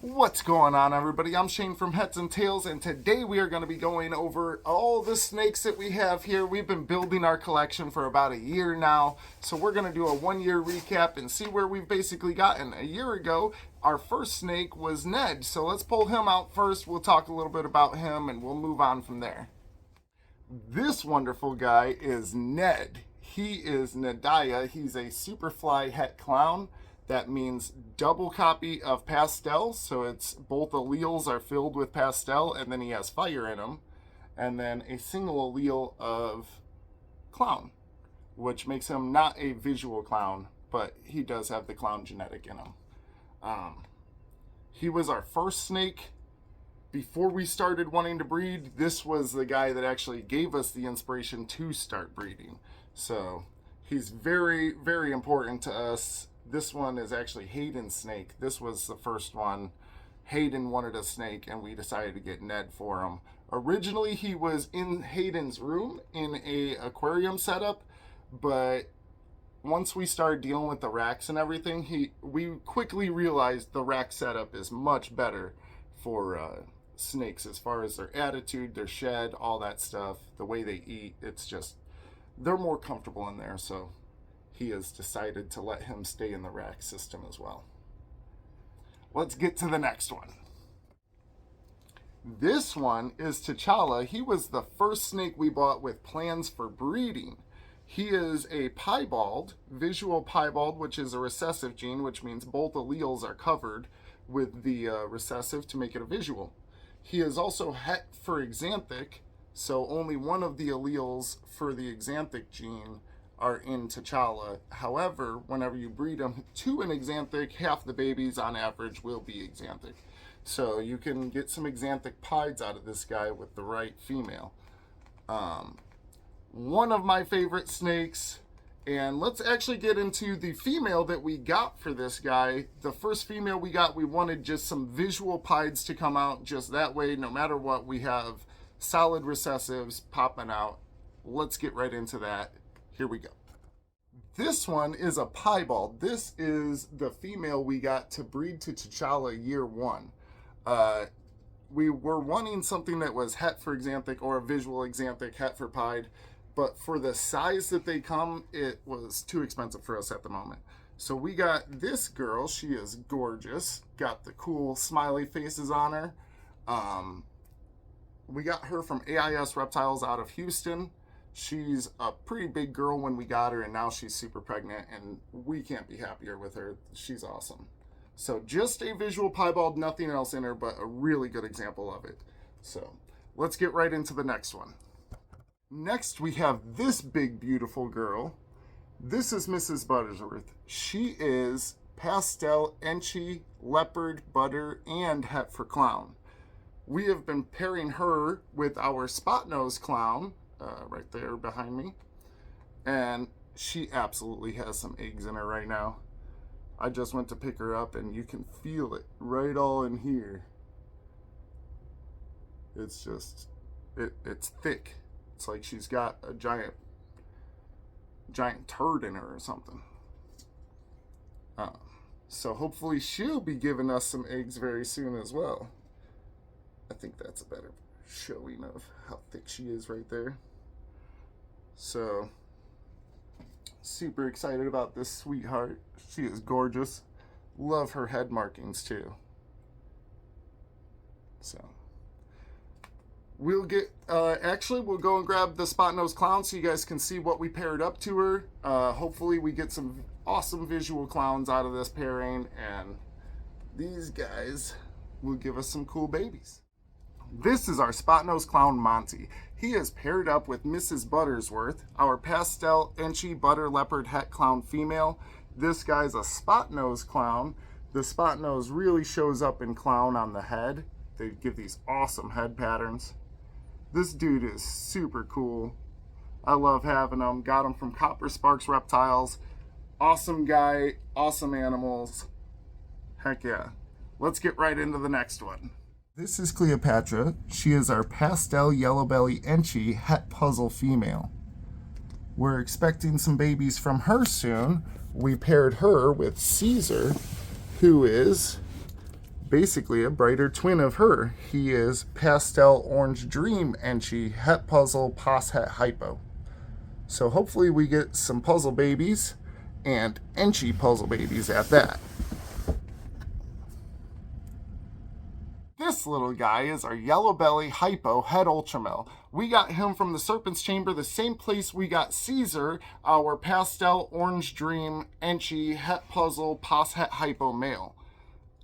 What's going on, everybody? I'm Shane from Heads and Tails, and today we are going to be going over all the snakes that we have here. We've been building our collection for about a year now, so we're going to do a 1 year recap and see where we've basically gotten. A year ago, our first snake was Ned, so let's pull him out first. We'll talk a little bit about him, and we'll move on from there. This wonderful guy is Ned. He is Nedaya. He's a Superfly Het Clown. That means double copy of pastel, so it's both alleles are filled with pastel, and then he has fire in him, and then a single allele of clown, which makes him not a visual clown, but he does have the clown genetic in him. He was our first snake. Before we started wanting to breed, this was the guy that actually gave us the inspiration to start breeding. So he's very, very important to us. This one is actually Hayden's snake. This was the first one. Hayden wanted a snake, and we decided to get Ned for him. Originally, he was in Hayden's room in a aquarium setup, but once we started dealing with the racks and everything, we quickly realized the rack setup is much better for snakes as far as their attitude, their shed, all that stuff, the way they eat. It's just, they're more comfortable in there, so he has decided to let him stay in the rack system as well. Let's get to the next one. This one is T'Challa. He was the first snake we bought with plans for breeding. He is a piebald, visual piebald, which is a recessive gene, which means both alleles are covered with the recessive to make it a visual. He is also het for exanthic, so only one of the alleles for the exanthic gene are in T'Challa. However, whenever you breed them to an exanthic, half the babies on average will be exanthic. So you can get some exanthic pieds out of this guy with the right female. One of my favorite snakes, and let's actually get into the female that we got for this guy. The first female we got, we wanted just some visual pieds to come out, just that way, no matter what, we have solid recessives popping out. Let's get right into that. Here we go. This one is a piebald. This is the female we got to breed to T'Challa year one. We were wanting something that was het for exanthic or a visual exanthic het for pied, but for the size that they come, it was too expensive for us at the moment. So we got this girl. She is gorgeous. Got the cool smiley faces on her. We got her from AIS Reptiles out of Houston. She's a pretty big girl when we got her, and now she's super pregnant, and we can't be happier with her. She's awesome. So just a visual piebald, nothing else in her, but a really good example of it. So let's get right into the next one. Next, we have this big, beautiful girl. This is Mrs. Buttersworth. She is pastel, Enchi, leopard, butter, and het for clown. We have been pairing her with our spot nose clown, right there behind me, and she absolutely has some eggs in her right now. I just went to pick her up, and you can feel it right all in here. It's just, it's thick. It's like she's got a giant turd in her or something. So hopefully she'll be giving us some eggs very soon as well. I think that's a better showing of how thick she is right there. So, super excited about this sweetheart. She is gorgeous. Love her head markings too. So, we'll get, we'll go and grab the spot nose clown so you guys can see what we paired up to her. Hopefully we get some awesome visual clowns out of this pairing, and these guys will give us some cool babies. This is our spot nose clown, Monty. He is paired up with Mrs. Buttersworth, our pastel Enchi butter leopard het clown female. This guy's a spot nose clown. The spot nose really shows up in clown on the head. They give these awesome head patterns. This dude is super cool. I love having him. Got him from Copper Sparks Reptiles. Awesome guy, awesome animals. Heck yeah. Let's get right into the next one. This is Cleopatra. She is our pastel yellow belly Enchi het puzzle female. We're expecting some babies from her soon. We paired her with Caesar, who is basically a brighter twin of her. He is Pastel Orange Dream Enchi Het Puzzle Pos Het Hypo. So hopefully we get some puzzle babies and Enchi puzzle babies at that. This little guy is our Yellow Belly Hypo Het Ultramel. We got him from the Serpent's Chamber, the same place we got Caesar, our Pastel Orange Dream Enchi Het Puzzle Pos Het Hypo male.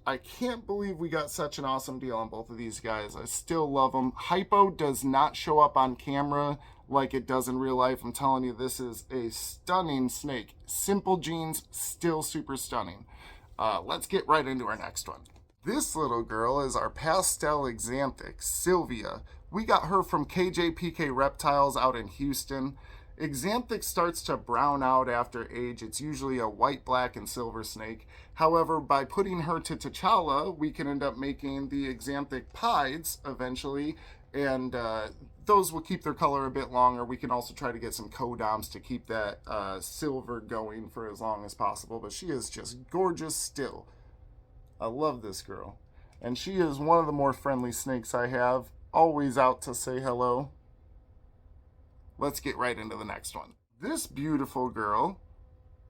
I can't believe we got such an awesome deal on both of these guys. I still love them. Hypo does not show up on camera like it does in real life. I'm telling you, this is a stunning snake. Simple genes, still super stunning. Let's get right into our next one. This little girl is our Pastel Exanthic, Sylvia. We got her from KJPK Reptiles out in Houston. Exanthic starts to brown out after age. It's usually a white, black, and silver snake. However, by putting her to T'Challa, we can end up making the Exanthic Pieds eventually, and those will keep their color a bit longer. We can also try to get some codoms to keep that silver going for as long as possible, but she is just gorgeous still. I love this girl. And she is one of the more friendly snakes I have, always out to say hello. Let's get right into the next one. This beautiful girl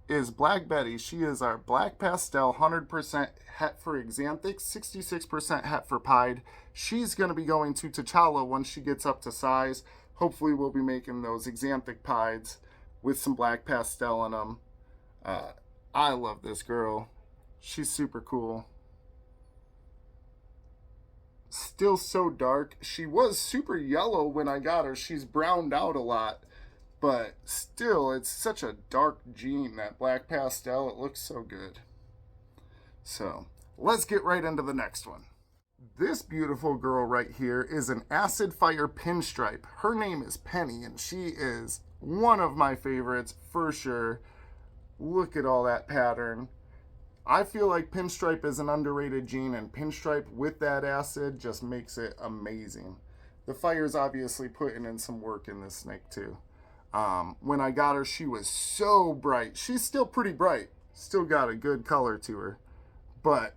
is Black Betty. She is our Black Pastel 100% Het for Exanthic, 66% Het for Pied. She's going to be going to T'Challa once she gets up to size. Hopefully we'll be making those Exanthic Pieds with some Black Pastel in them. I love this girl. She's super cool. Still so dark. She was super yellow when I got her. She's browned out a lot, but still, it's such a dark gene, that Black Pastel. It looks so good. So let's get right into the next one. This beautiful girl right here is an Acid Fire Pinstripe. Her name is Penny, and she is one of my favorites for sure. Look at all that pattern. I feel like Pinstripe is an underrated gene, and Pinstripe with that acid just makes it amazing. The fire's obviously putting in some work in this snake too. When I got her, she was so bright. She's still pretty bright. Still got a good color to her. But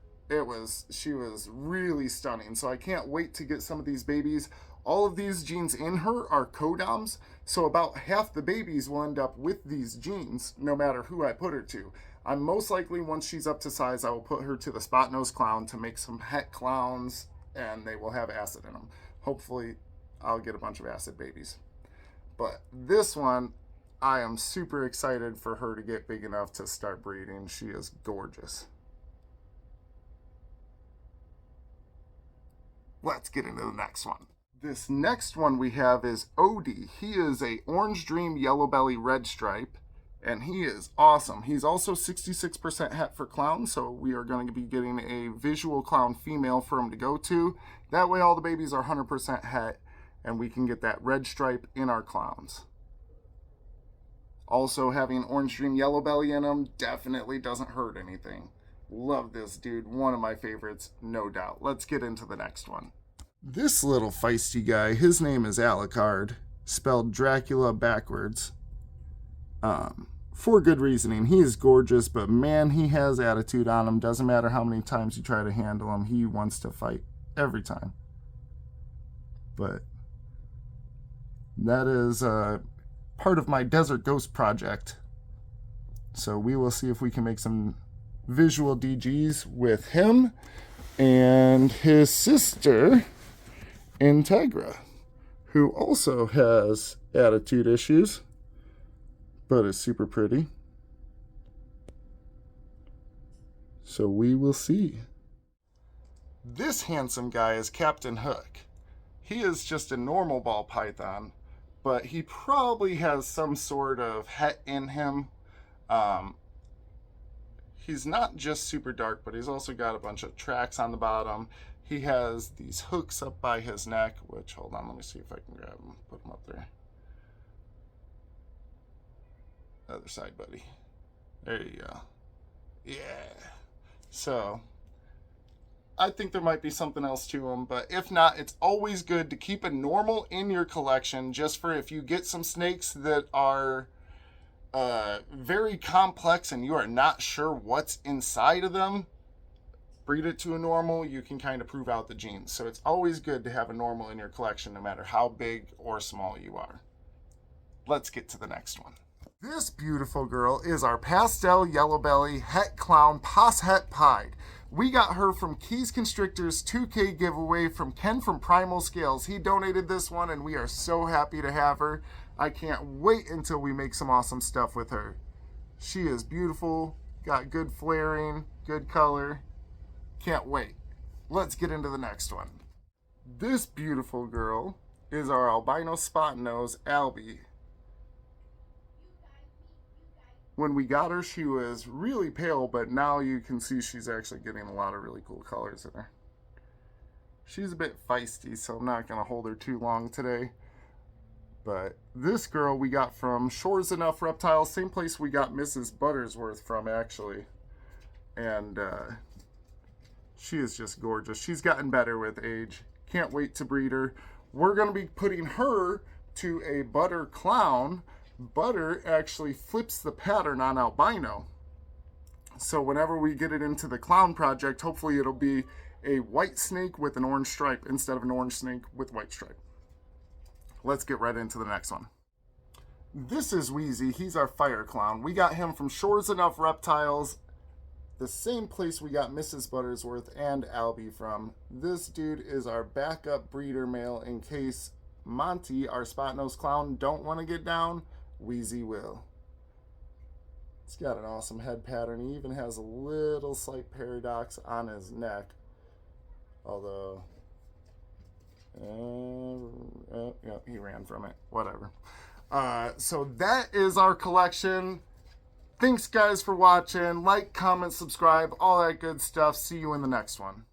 she was really stunning. So I can't wait to get some of these babies. All of these genes in her are codoms. So about half the babies will end up with these genes, no matter who I put her to. I'm most likely, once she's up to size, I will put her to the Spot Nose Clown to make some Het clowns, and they will have acid in them. Hopefully, I'll get a bunch of acid babies. But this one, I am super excited for her to get big enough to start breeding. She is gorgeous. Let's get into the next one. This next one we have is Odie. He is a Orange Dream Yellow Belly Red Stripe, and he is awesome. He's also 66% Het for Clown, so we are going to be getting a visual clown female for him to go to. That way all the babies are 100% Het, and we can get that red stripe in our clowns. Also, having Orange Dream Yellow Belly in them definitely doesn't hurt anything. Love this dude. One of my favorites, no doubt. Let's get into the next one. This little feisty guy, his name is Alucard, spelled Dracula backwards. For good reasoning. He is gorgeous, but man, he has attitude on him. Doesn't matter how many times you try to handle him, he wants to fight every time. But that is part of my Desert Ghost project. So we will see if we can make some visual DGs with him and his sister, Integra, who also has attitude issues, but is super pretty. So we will see. This handsome guy is Captain Hook. He is just a normal ball python, but he probably has some sort of Het in him. He's not just super dark, but he's also got a bunch of tracks on the bottom. He has these hooks up by his neck, which, hold on, let me see if I can grab them, put them up there. Other side, buddy. There you go. Yeah. So I think there might be something else to him, but if not, it's always good to keep a normal in your collection, just for if you get some snakes that are very complex and you are not sure what's inside of them. breed it to a normal, you can kind of prove out the genes. So it's always good to have a normal in your collection, no matter how big or small you are. Let's get to the next one. This beautiful girl is our pastel yellow belly het clown Pos Het Pied. We got her from Keys Constrictors 2K giveaway from Ken from Primal Scales. He donated this one and we are so happy to have her. I can't wait until we make some awesome stuff with her. She is beautiful, got good flaring, good color. Can't wait. Let's get into the next one. This beautiful girl is our albino spot nose Albie. When we got her, she was really pale, but now you can see she's actually getting a lot of really cool colors in her. She's a bit feisty, so I'm not going to hold her too long today. But this girl we got from Shores Enough Reptiles, same place we got Mrs. Buttersworth from, actually. And she is just gorgeous. She's gotten better with age. Can't wait to breed her. We're going to be putting her to a Butter Clown. Butter actually flips the pattern on albino. So whenever we get it into the clown project, hopefully it'll be a white snake with an orange stripe instead of an orange snake with white stripe. Let's get right into the next one. This is Wheezy. He's our fire clown. We got him from Shores Enough Reptiles, the same place we got Mrs. Buttersworth and Albie from. This dude is our backup breeder male in case Monty, our spot nose clown, don't want to get down. Wheezy will. He's got an awesome head pattern. He even has a little slight paradox on his neck. Although, he ran from it. Whatever. So that is our collection. Thanks guys for watching. Like, comment, subscribe, all that good stuff. See you in the next one.